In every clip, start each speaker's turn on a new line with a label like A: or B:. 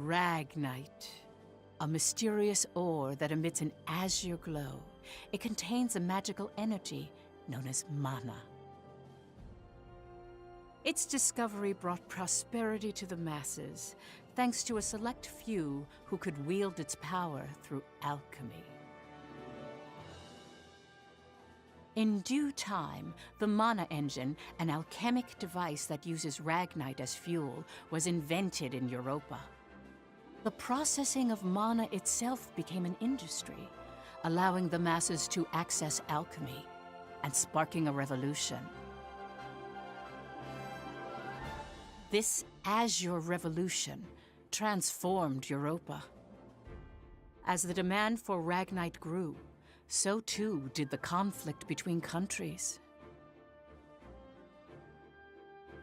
A: Ragnite. A mysterious ore that emits an azure glow. It contains a magical energy known as mana. Its discovery brought prosperity to the masses, thanks to a select few who could wield its power through alchemy. In due time, the mana engine, an alchemic device that uses Ragnite as fuel, was invented in Europa. The processing of mana itself became an industry, allowing the masses to access alchemy and sparking a revolution. This Azure Revolution transformed Europa. As the demand for Ragnite grew, so too did the conflict between countries.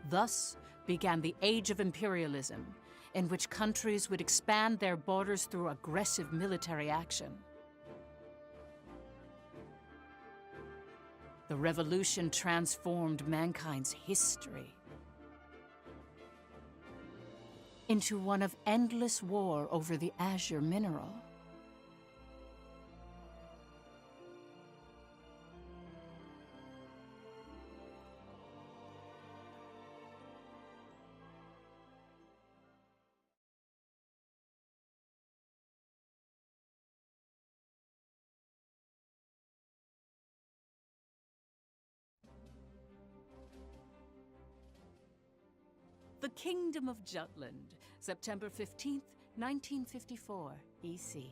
A: Thus began the Age of Imperialism, in which countries would expand their borders through aggressive military action. The revolution transformed mankind's history into one of endless war over the azure mineral. The Kingdom of Jutland, September 15th, 1954, EC.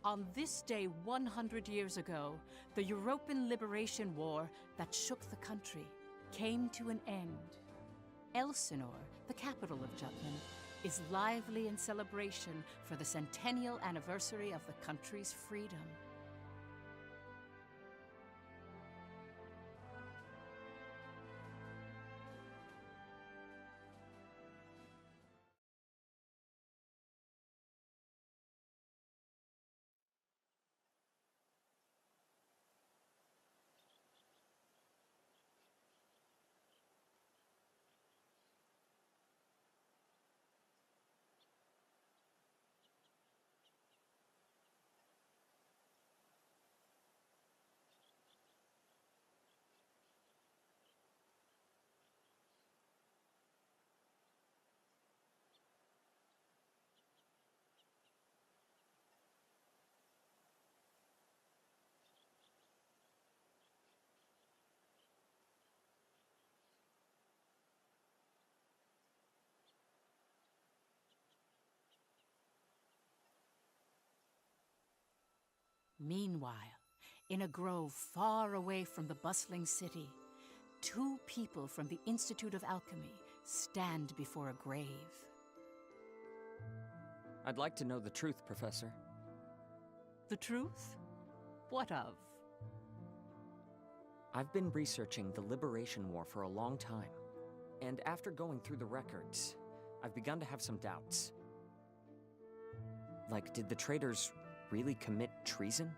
A: On this day 100 years ago, the European Liberation War that shook the country came to an end. Elsinore, the capital of Jutland, is lively in celebration for the centennial anniversary of the country's freedom. Meanwhile, in a grove far away from the bustling city, two people from the Institute of Alchemy stand before a grave.
B: I'd like to know the truth, Professor.
A: The truth? What of?
B: I've been researching the Liberation War for a long time, and after going through the records, I've begun to have some doubts. Like, did the traitors really commit treason?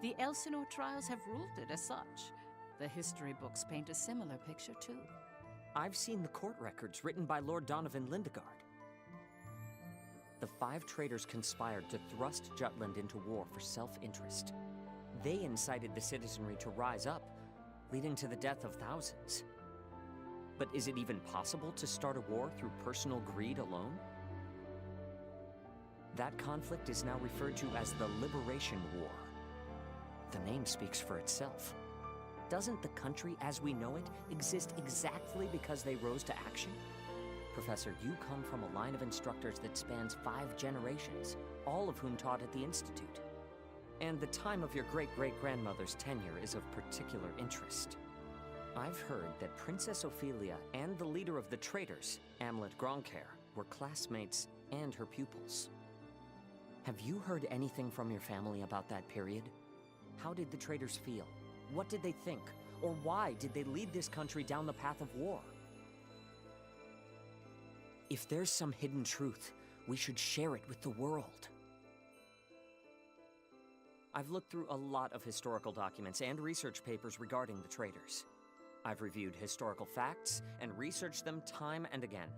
A: The Elsinore trials have ruled it as such. The history books paint a similar picture, too.
B: I've seen the court records written by Lord Donovan Lindegard. The 5 traitors conspired to thrust Jutland into war for self-interest. They incited the citizenry to rise up, leading to the death of thousands. But is it even possible to start a war through personal greed alone? That conflict is now referred to as the Liberation War. The name speaks for itself. Doesn't the country as we know it exist exactly because they rose to action? Professor, you come from a line of instructors that spans 5 generations, all of whom taught at the Institute. And the time of your great-great-grandmother's tenure is of particular interest. I've heard that Princess Ophelia and the leader of the traitors, Amlet Gronkaer, were classmates and her pupils. Have you heard anything from your family about that period? How did the traitors feel? What did they think? Or why did they lead this country down the path of war? If there's some hidden truth, we should share it with the world. I've looked through a lot of historical documents and research papers regarding the traitors. I've reviewed historical facts and researched them time and again.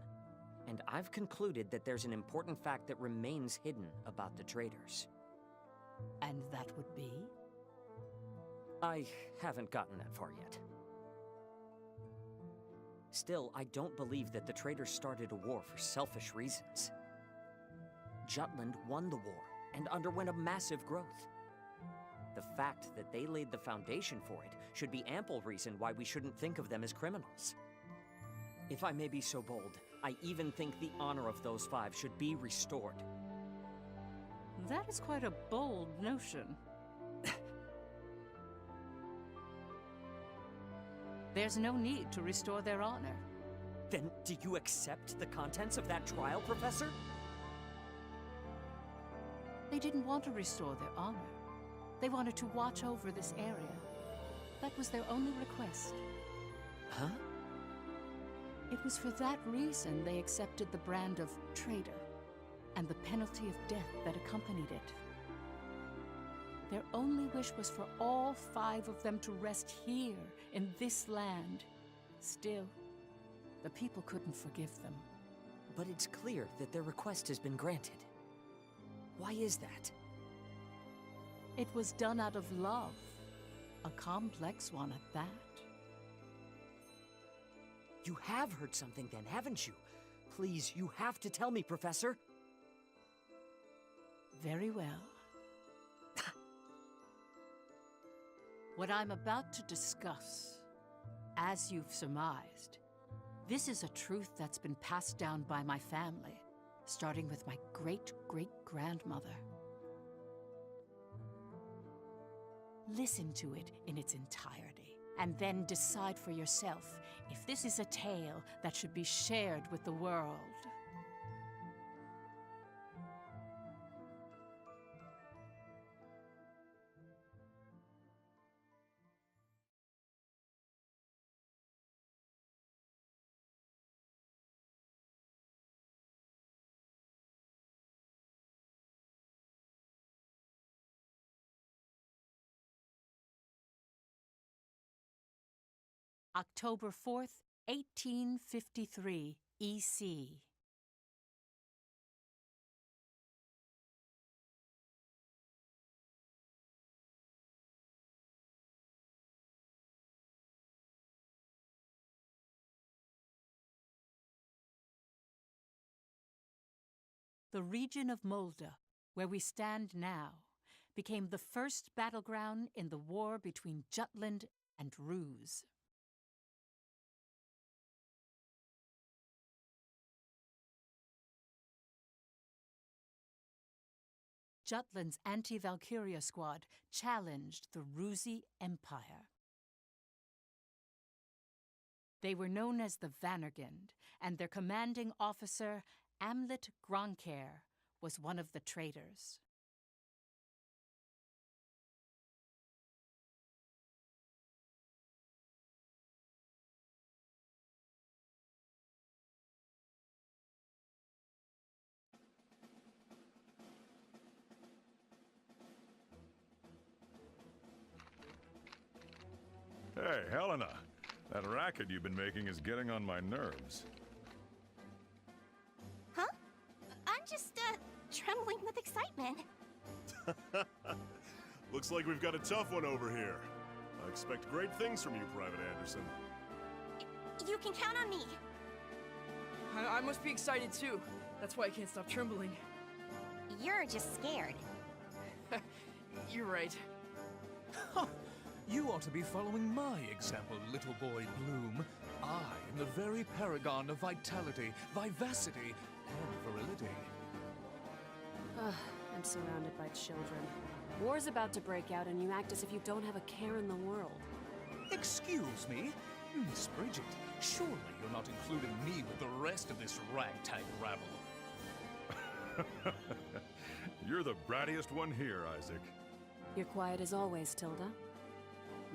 B: And I've concluded that there's an important fact that remains hidden about the traitors.
A: And that would be?
B: I haven't gotten that far yet. Still, I don't believe that the traitors started a war for selfish reasons. Jutland won the war and underwent a massive growth. The fact that they laid the foundation for it should be ample reason why we shouldn't think of them as criminals. If I may be so bold, I even think the honor of those 5 should be restored.
A: That is quite a bold notion. There's no need to restore their honor.
B: Then do you accept the contents of that trial, Professor?
A: They didn't want to restore their honor. They wanted to watch over this area. That was their only request.
B: Huh?
A: It was for that reason they accepted the brand of traitor and the penalty of death that accompanied it. Their only wish was for all 5 of them to rest here in this land. Still, the people couldn't forgive them.
B: But it's clear that their request has been granted. Why is that?
A: It was done out of love. A complex one at that.
B: You have heard something then, haven't you? Please, you have to tell me, Professor.
A: Very well. What I'm about to discuss, as you've surmised, this is a truth that's been passed down by my family, starting with my great-great-grandmother. Listen to it in its entirety, and then decide for yourself if this is a tale that should be shared with the world. October 4th, 1853, EC. The region of Molde, where we stand now, became the first battleground in the war between Jutland and Ruse. Jutland's anti-Valkyria squad challenged the Rusi Empire. They were known as the Vannergund, and their commanding officer, Amlet Gronkair, was one of the traitors.
C: Hey, Helena. That racket you've been making is getting on my nerves.
D: Huh? I'm just, trembling with excitement.
E: Looks like we've got a tough one over here. I expect great things from you, Private Anderson.
D: You can count on me.
F: I must be excited too. That's why I can't stop trembling.
D: You're just scared.
F: You're right.
G: You ought to be following my example, little boy Bloom. I am the very paragon of vitality, vivacity, and virility.
H: Ugh, I'm surrounded by children. War's about to break out and you act as if you don't have a care in the world.
G: Excuse me? Miss Bridget, surely you're not including me with the rest of this ragtag rabble.
C: You're the brattiest one here, Isaac.
H: You're quiet as always, Tilda.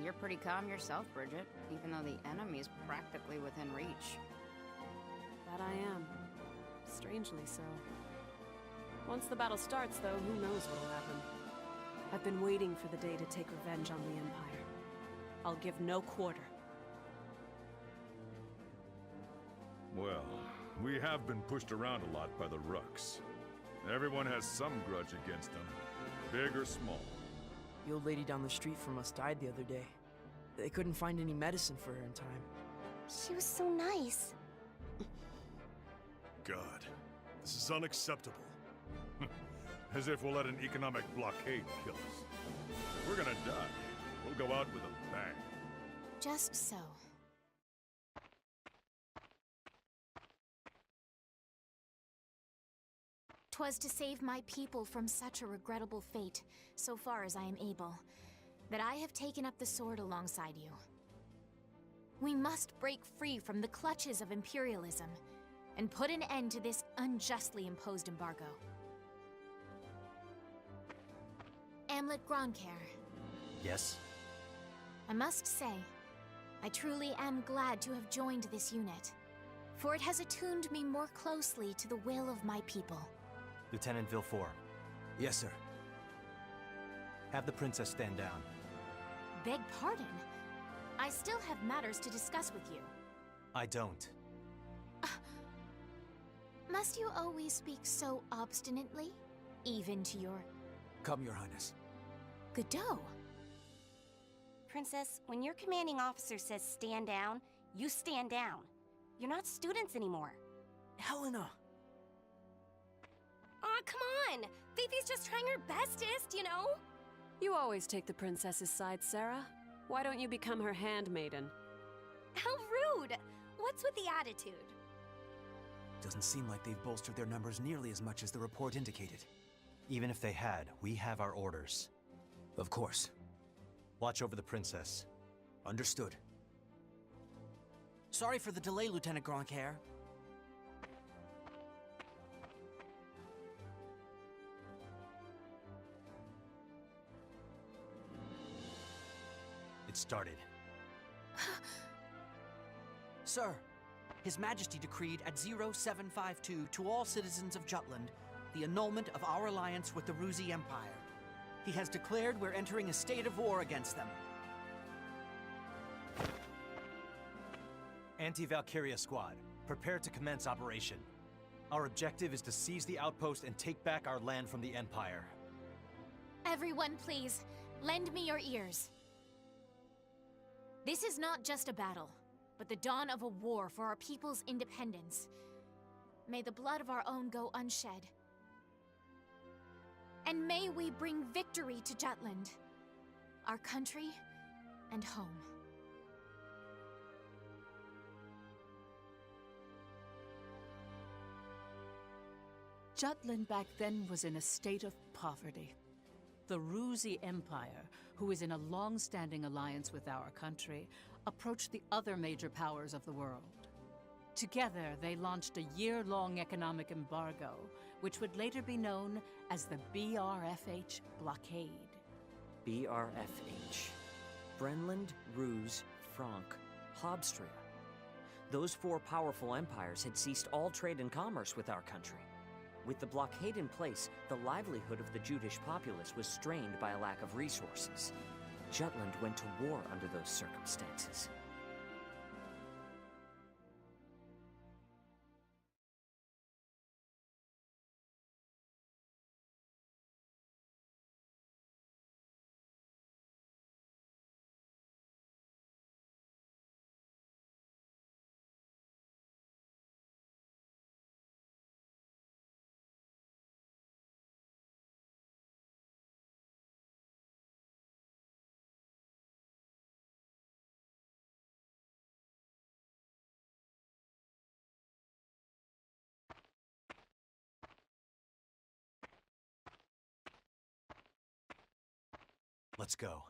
I: You're pretty calm yourself, Bridget, even though the enemy's practically within reach.
H: That I am. Strangely so. Once the battle starts, though, who knows what'll happen. I've been waiting for the day to take revenge on the Empire. I'll give no quarter.
C: Well, We have been pushed around a lot by the Rooks. Everyone has some grudge against them, big or small.
F: The old lady down the street from us died the other day. They couldn't find any medicine for her in time.
D: She was so nice.
E: God, this is unacceptable. As if we'll let an economic blockade kill us. We're gonna die. We'll go out with a bang.
D: Just so. 'Twas to save my people from such a regrettable fate, so far as I am able, that I have taken up the sword alongside you. We must break free from the clutches of imperialism and put an end to this unjustly imposed embargo. Amlet Gronkair,
J: Yes?
D: I must say, I truly am glad to have joined this unit, for it has attuned me more closely to the will of my people.
J: Lieutenant Villefort.
K: Yes, sir.
J: Have the princess stand down.
D: Beg pardon? I still have matters to discuss with you.
J: I don't.
D: Must you always speak so obstinately? Even to your
K: Come, Your Highness.
D: Godot?
L: Princess, when your commanding officer says stand down, you stand down. You're not students anymore.
F: Helena!
L: Aw, come on! Fifi's just trying her bestest, you know?
H: You always take the princess's side, Sarah. Why don't you become her handmaiden?
L: How rude! What's with the attitude?
K: Doesn't seem like they've bolstered their numbers nearly as much as the report indicated.
J: Even if they had, we have our orders.
K: Of course.
J: Watch over the princess.
K: Understood.
M: Sorry for the delay, Lieutenant Gronkair.
J: It started.
M: Sir, His Majesty decreed at 0752 to all citizens of Jutland the annulment of our alliance with the Ruzi Empire. He has declared we're entering a state of war against them.
J: Anti-Valkyria squad, prepare to commence operation. Our objective is to seize the outpost and take back our land from the Empire.
D: Everyone, please, lend me your ears. This is not just a battle, but the dawn of a war for our people's independence. May the blood of our own go unshed. And may we bring victory to Jutland, our country and home.
A: Jutland back then was in a state of poverty. The Ruzi Empire, who is in a long-standing alliance with our country, approached the other major powers of the world. Together, they launched a year-long economic embargo, which would later be known as the BRFH blockade.
B: BRFH. Brenland, Ruse, Frank, Hobstria. Those four powerful empires had ceased all trade and commerce with our country. With the blockade in place, the livelihood of the Judish populace was strained by a lack of resources. Jutland went to war under those circumstances.
J: Let's go.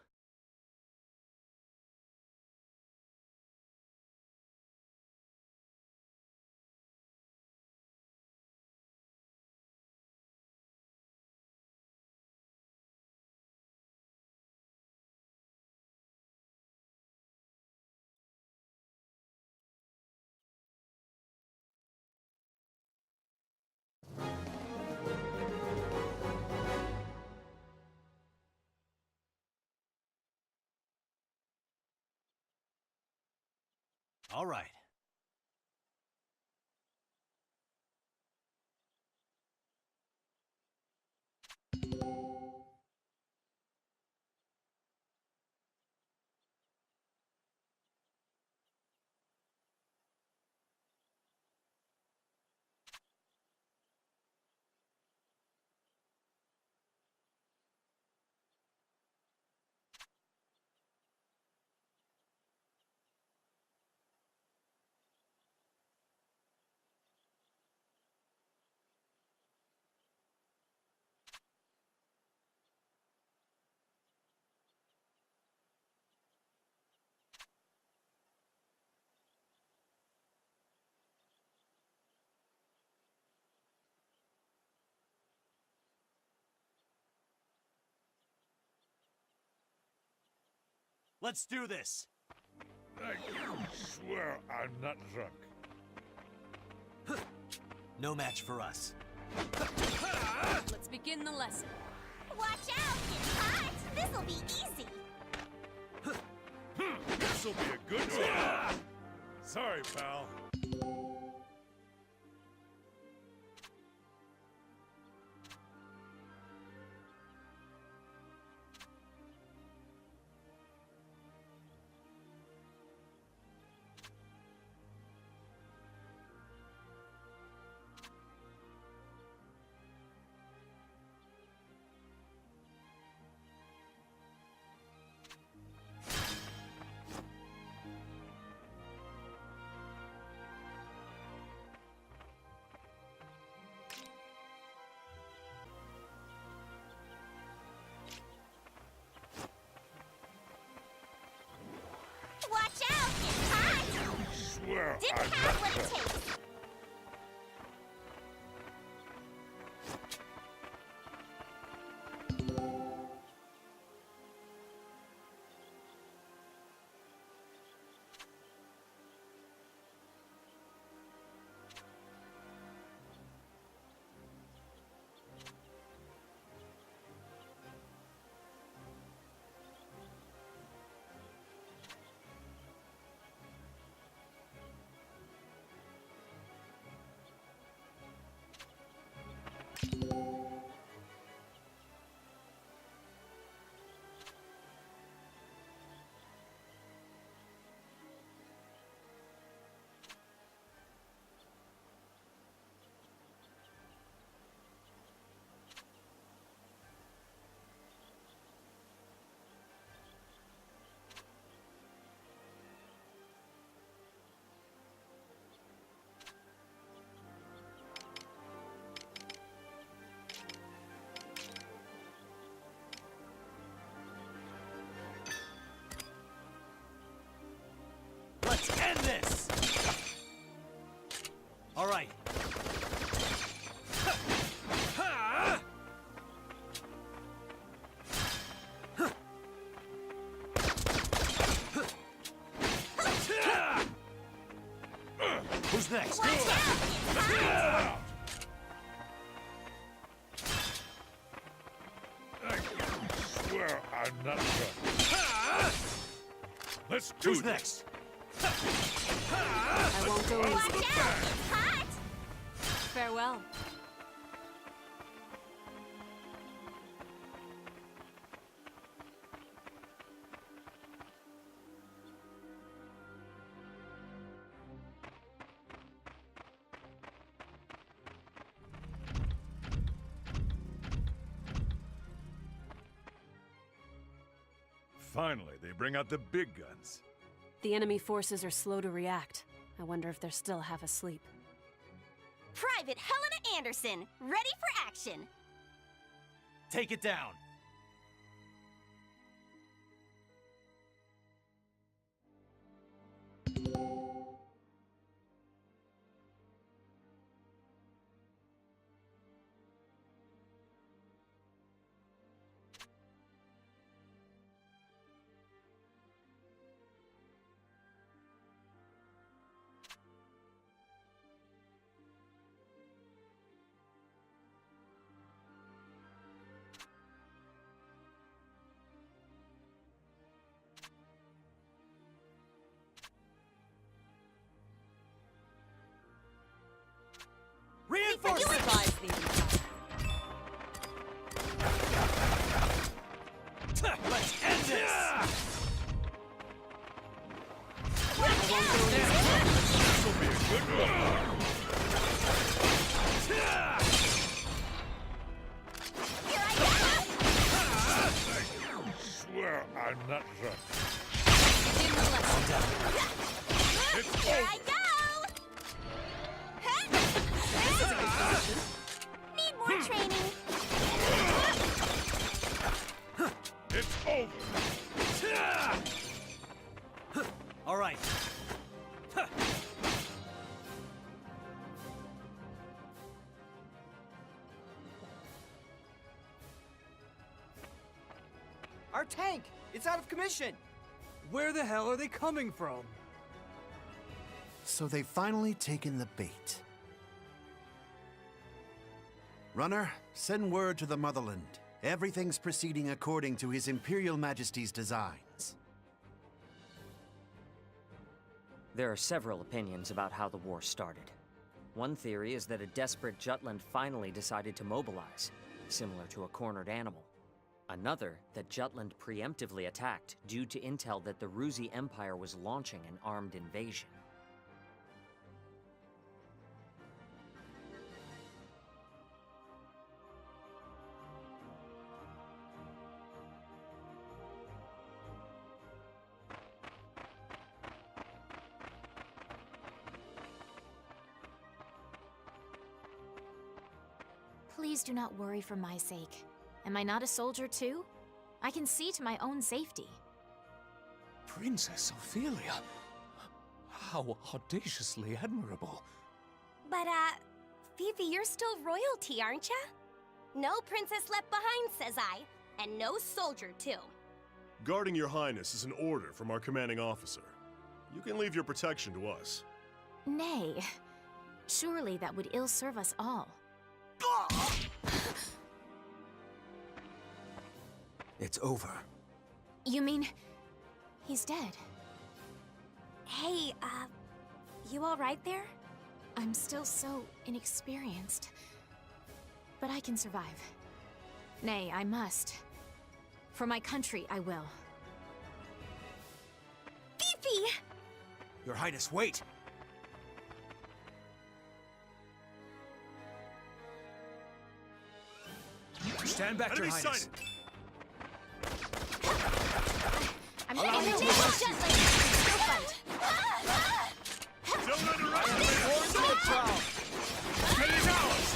J: All right. Let's do this!
E: I swear I'm not drunk.
J: No match for us.
H: Let's begin the lesson.
L: Watch out, it's hot! This'll be easy!
E: This'll be a good time. Sorry, pal.
L: Watch out, it's hot!
E: Swear
L: Didn't
E: I'm
L: have
E: not
L: what it
E: drunk.
L: takes!
J: Let's end this! All right. Who's next?
L: Watch out, it's hot!
E: I swear I'm not drunk. Let's do
J: Who's
E: this.
J: next?
H: I won't go
L: Watch
H: easy.
L: out, it's hot!
H: Farewell.
C: Finally, they bring out the big guns.
H: The enemy forces are slow to react. I wonder if they're still half asleep.
L: Private Helena Anderson, ready for action!
J: Take it down. Reinforcements!
H: Supplies the Empire.
G: Let's end this!
C: This'll be a good one. I swear I'm not drunk. It's
L: Here
C: over.
L: I go! Need more training.
C: It's over.
J: All right.
F: Our tank! It's out of commission!
K: Where the hell are they coming from?
N: So they've finally taken the bait. Runner, send word to the Motherland. Everything's proceeding according to His Imperial Majesty's designs.
B: There are several opinions about how the war started. One theory is that a desperate Jutland finally decided to mobilize, similar to a cornered animal. Another, that Jutland preemptively attacked due to intel that the Ruzi Empire was launching an armed invasion.
D: Please do not worry for my sake. Am I not a soldier too? I can see to my own safety.
G: Princess Ophelia. How audaciously admirable.
L: But, Fifi, you're still royalty, aren't ya? No princess left behind, says I. And no soldier, too.
E: Guarding your highness is an order from our commanding officer. You can leave your protection to us.
D: Nay. Surely that would ill serve us all.
K: It's over.
D: You mean... he's dead?
L: Hey, you alright there?
D: I'm still so inexperienced. But I can survive. Nay, I must. For my country, I will.
L: Fifi!
K: Your Highness, wait! Stand back, Your
E: Enemy
K: Highness.
E: sighted!
D: I'm
K: Allow me to
D: still fight.
E: Don't underestimate
K: Force
E: us!
K: the proud.
E: It is ours!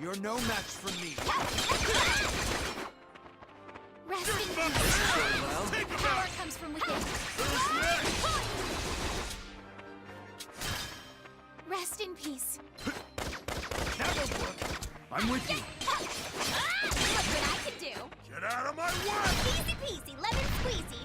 K: You're no match for me.
D: Rest in peace.
E: Take him
D: Power
E: out!
D: comes from within.
E: Who's next?
D: Rest in peace.
K: That'll work. I'm with you.
L: Look what I can do!
E: Get out of my way!
L: Easy peasy, lemon squeezy.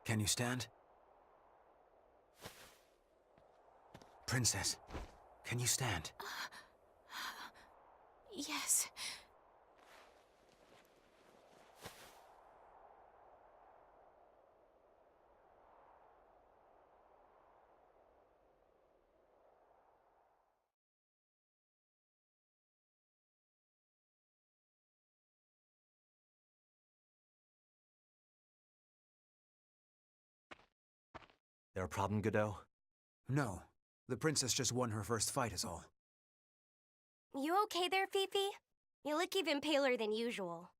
K: Can you stand? Princess, can you stand?
D: Yes.
J: There a problem, Godot?
K: No. The princess just won her first fight is all.
L: You okay there, Fifi? You look even paler than usual.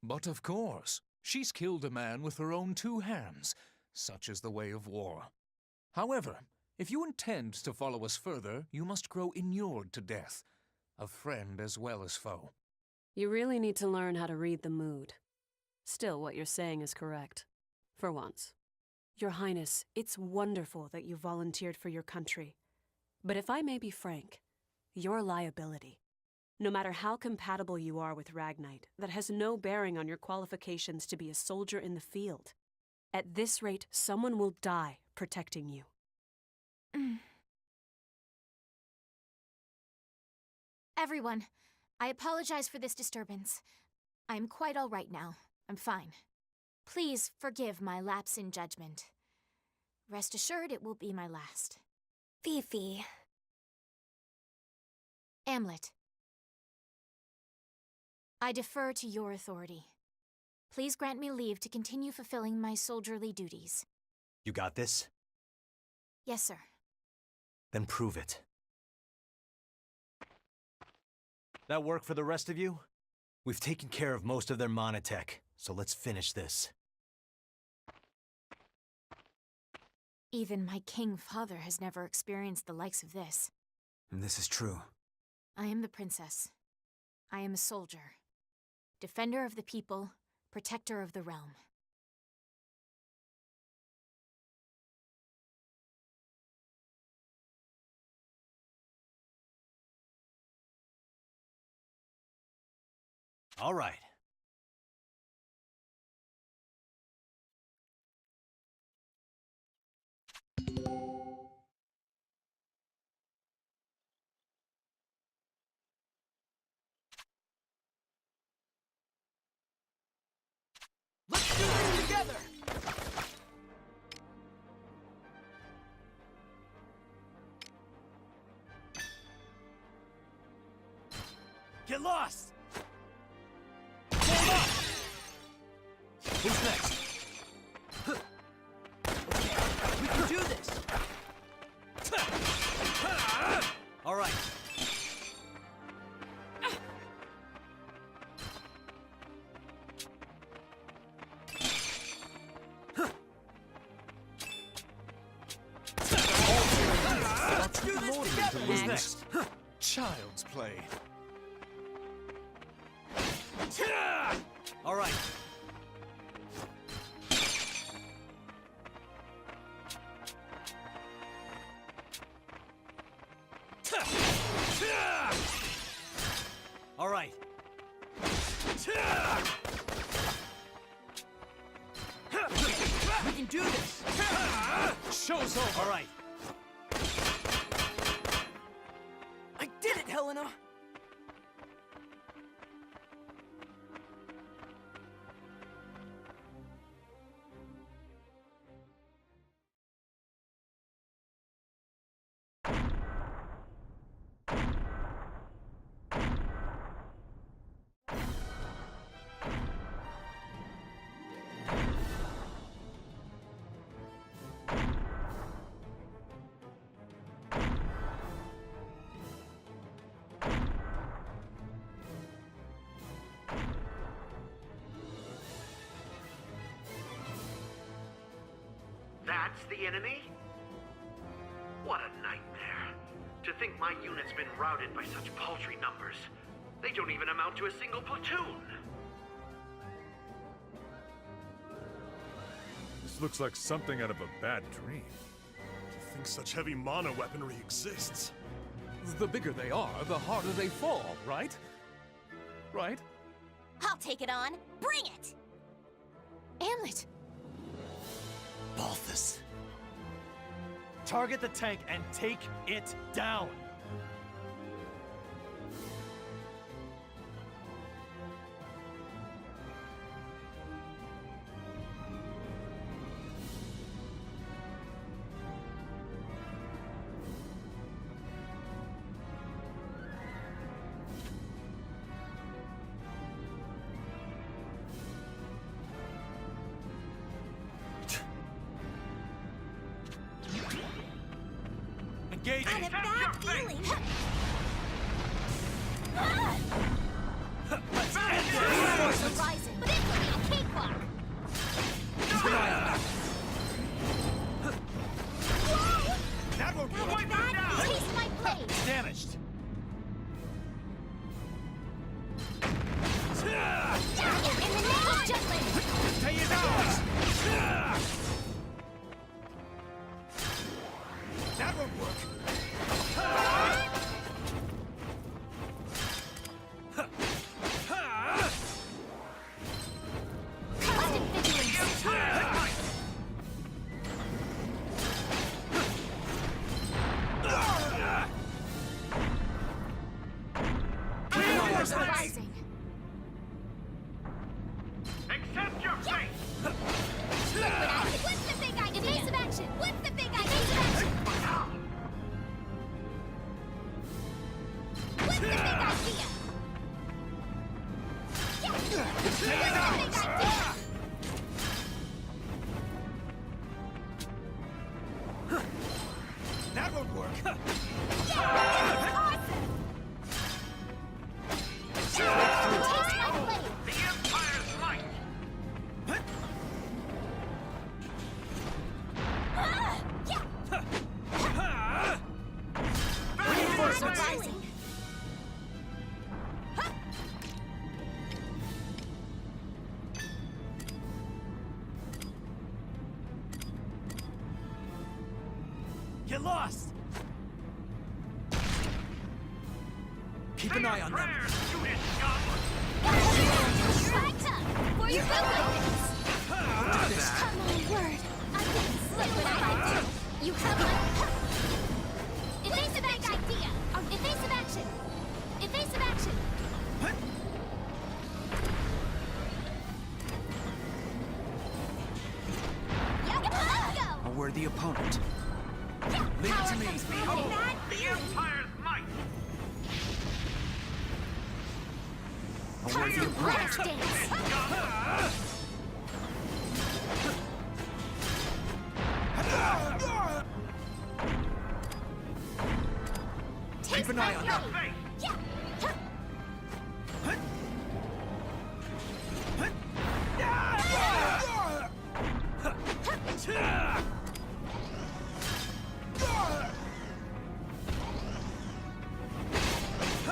G: But of course, she's killed a man with her own two hands. Such is the way of war. However, If you intend to follow us further, you must grow inured to death, a friend as well as foe.
H: You really need to learn how to read the mood. Still, what you're saying is correct. For once. Your Highness, it's wonderful that you volunteered for your country. But if I may be frank, you're a liability. No matter how compatible you are with Ragnite, that has no bearing on your qualifications to be a soldier in the field. At this rate, someone will die protecting you.
D: Everyone, I apologize for this disturbance. I'm quite all right now. I'm fine. Please forgive my lapse in judgment. Rest assured it will be my last.
L: Fifi.
D: Amlet. I defer to your authority. Please grant me leave to continue fulfilling my soldierly duties.
J: You got this?
D: Yes, sir.
J: Then prove it. That work for the rest of you? We've taken care of most of their monotech, so let's finish this.
D: Even my king father has never experienced the likes of this.
K: This is true.
D: I am the princess. I am a soldier. Defender of the people, protector of the realm.
J: All right.
F: Let's do this together!
J: Get lost! Hold up! Who's next?
F: We can do this!
J: All right.
F: Let's do this together!
J: Who's next?
G: Child's play.
J: All right. All right.
F: We can do this!
G: Show's over.
J: All right.
F: I did it, Helena!
N: That's the enemy? What a nightmare. To think my unit's been routed by such paltry numbers. They don't even amount to a single platoon.
C: This looks like something out of a bad dream.
E: To think such heavy mono weaponry exists.
G: The bigger they are, the harder they fall, right? Right?
L: I'll take it on. Bring it!
D: Amlet!
J: Balthus. Target the tank and take it down. Engage!
L: Got a bad feeling.
J: Let's end
L: The
J: this!
L: horizon, but it will be a cakewalk.
J: That
D: force are rising.
N: Accept your fate!
D: What's the big idea? Evasive action! What's the big idea? Evasive action! What's the big idea? What's the big idea?
G: That won't work.
N: The Empire's might!
D: Force are rising.
G: Get lost. Keep an eye on them.
D: For your good weapons. Come on, word. I can slip what I do. You have my... Evasive action. Idea. Evasive action. Evasive action. Let's go.
K: A worthy opponent.
G: Leave it to me.
N: Behold, the Empire's might!
K: A worthy opponent.
D: Let's dance.
G: Keep an eye on them.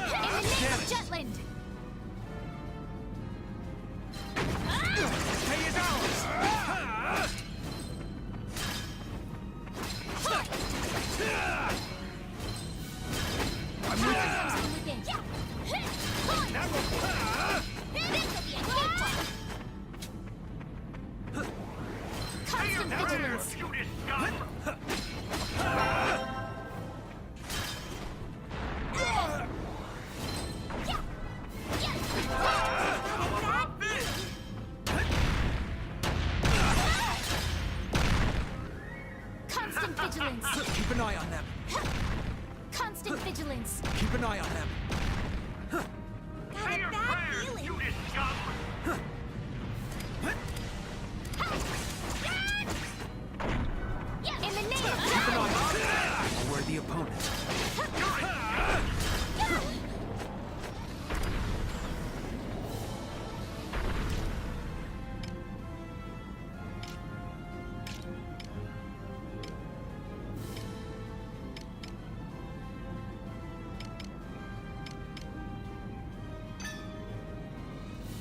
D: In the name of Jutland.
G: Stay as ours.
D: I'm with you.
G: That will...
D: This will be a good one. Constant vigilance.
N: You disgust!
D: Constant vigilance.
G: Keep an eye on them.
D: Constant vigilance.
G: Keep an eye on them.
D: Got a bad feeling.
N: You disgust!
D: In the name of
G: Keep an eye on them.
K: A worthy opponent.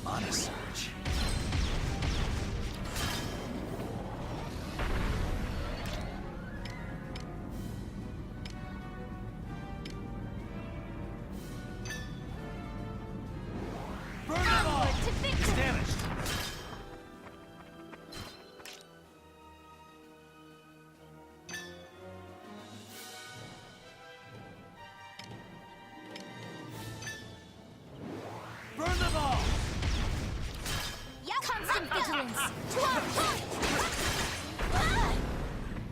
K: On a search.
G: Burn them all.
D: to
G: It's
D: victory.
G: damaged. Burn them all.
D: Constant vigilance. To our point.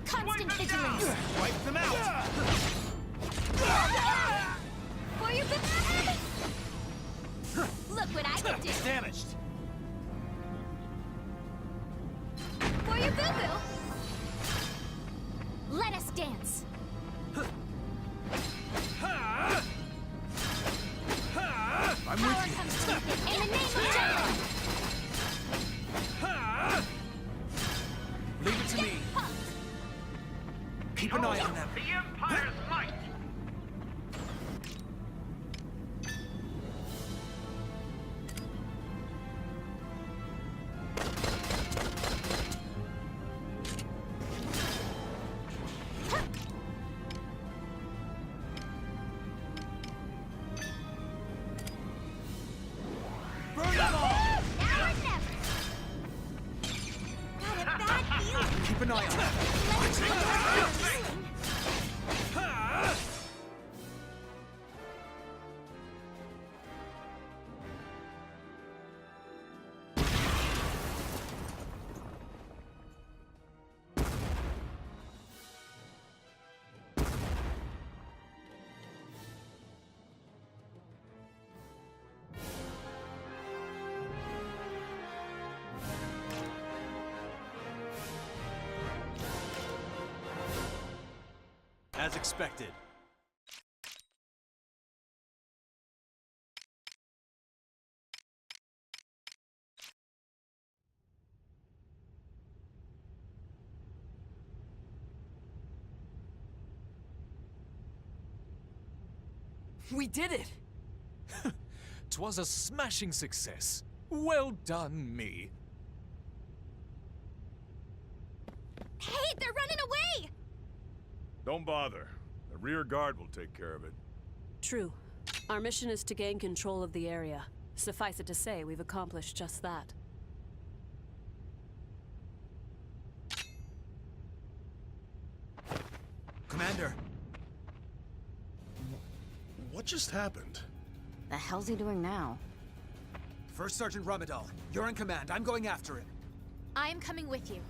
D: Constant vigilance.
G: Wipe them out.
D: For your good. Look what I can do.
G: It's damaged.
D: For your boo-boo. Let us dance.
G: I'm
D: Power
G: with you.
D: comes to you. In the name of Jutland.
J: as expected.
F: We did it!
G: 'Twas a smashing success. Well done, me.
L: Hey, they're running away!
C: Don't bother. The rear guard will take care of it.
H: True. Our mission is to gain control of the area. Suffice it to say, we've accomplished just that.
K: Commander!
E: What just happened?
I: The hell's he doing now?
K: First Sergeant Ramadal, you're in command. I'm going after him.
D: I am coming with you.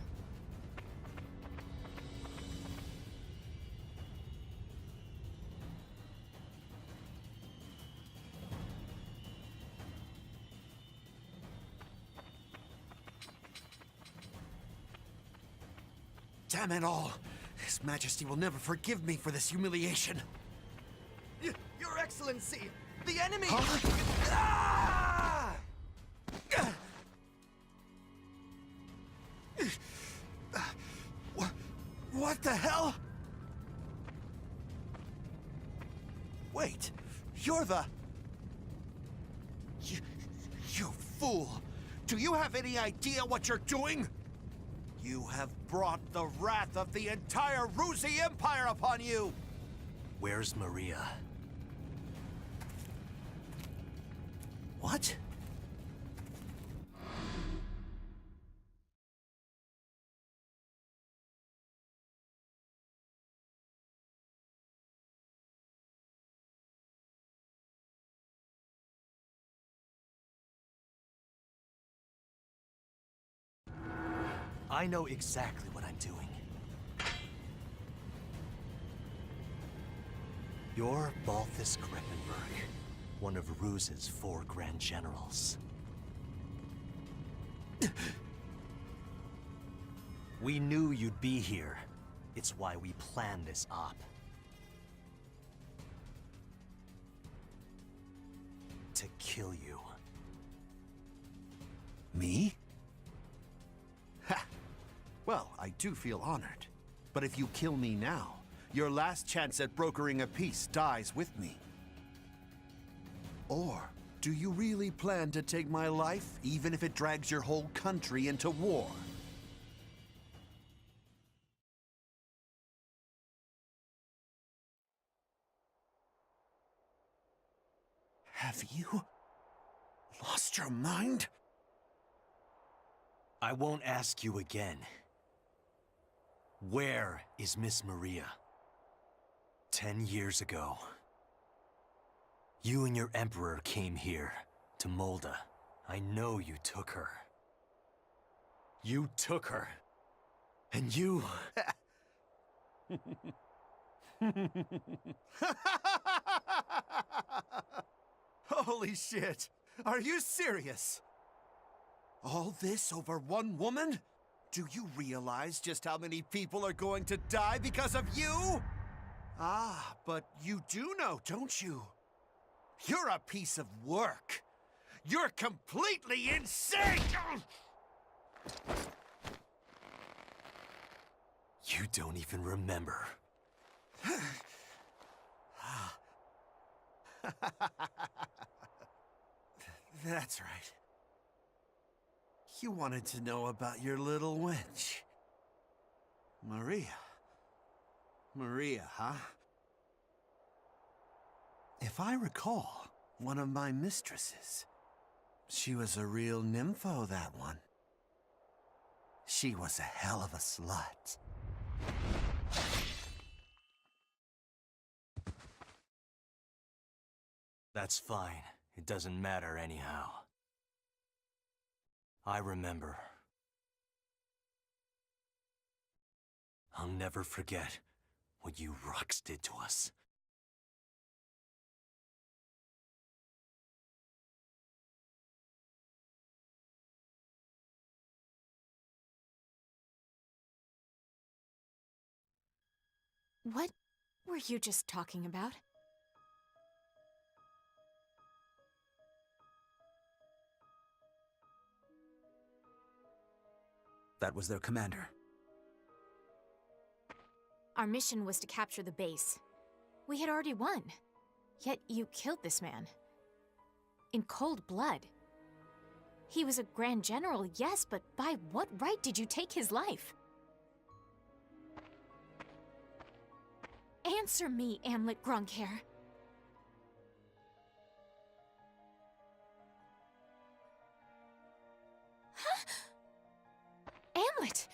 N: Damn it all! His Majesty will never forgive me for this humiliation.
M: Your Excellency! The enemy!
N: Ah! What the hell? Wait, you're the... You fool! Do you have any idea what you're doing? You have brought the wrath of the entire Ruzi Empire upon you!
J: Where's Maria?
N: What?
J: I know exactly what I'm doing. You're Balthus Kreppenberg, one of Ruz's 4 Grand Generals. We knew you'd be here. It's why we planned this op. To kill you.
N: Me? Ha! Well, I do feel honored. But if you kill me now, your last chance at brokering a peace dies with me. Or do you really plan to take my life, even if it drags your whole country into war? Have you lost your mind?
J: I won't ask you again. Where is Miss Maria? 10 years ago, you and your Emperor came here, to Molda. I know you took her. You took her. And you...
N: Holy shit! Are you serious? All this over one woman? Do you realize just how many people are going to die because of you? Ah, but you do know, don't you? You're a piece of work. You're completely insane!
J: You don't even remember.
N: That's right. You wanted to know about your little wench. Maria. Maria, huh? If I recall, one of my mistresses. She was a real nympho, that one. She was a hell of a slut.
J: That's fine. It doesn't matter anyhow. I remember. I'll never forget what you Rux did to us.
D: What were you just talking about?
K: That was their commander.
D: Our mission was to capture the base. We had already won. Yet you killed this man. In cold blood. He was a Grand General, yes, but by what right did you take his life? Answer me, Amlet Gruncair. Huh? Amlet!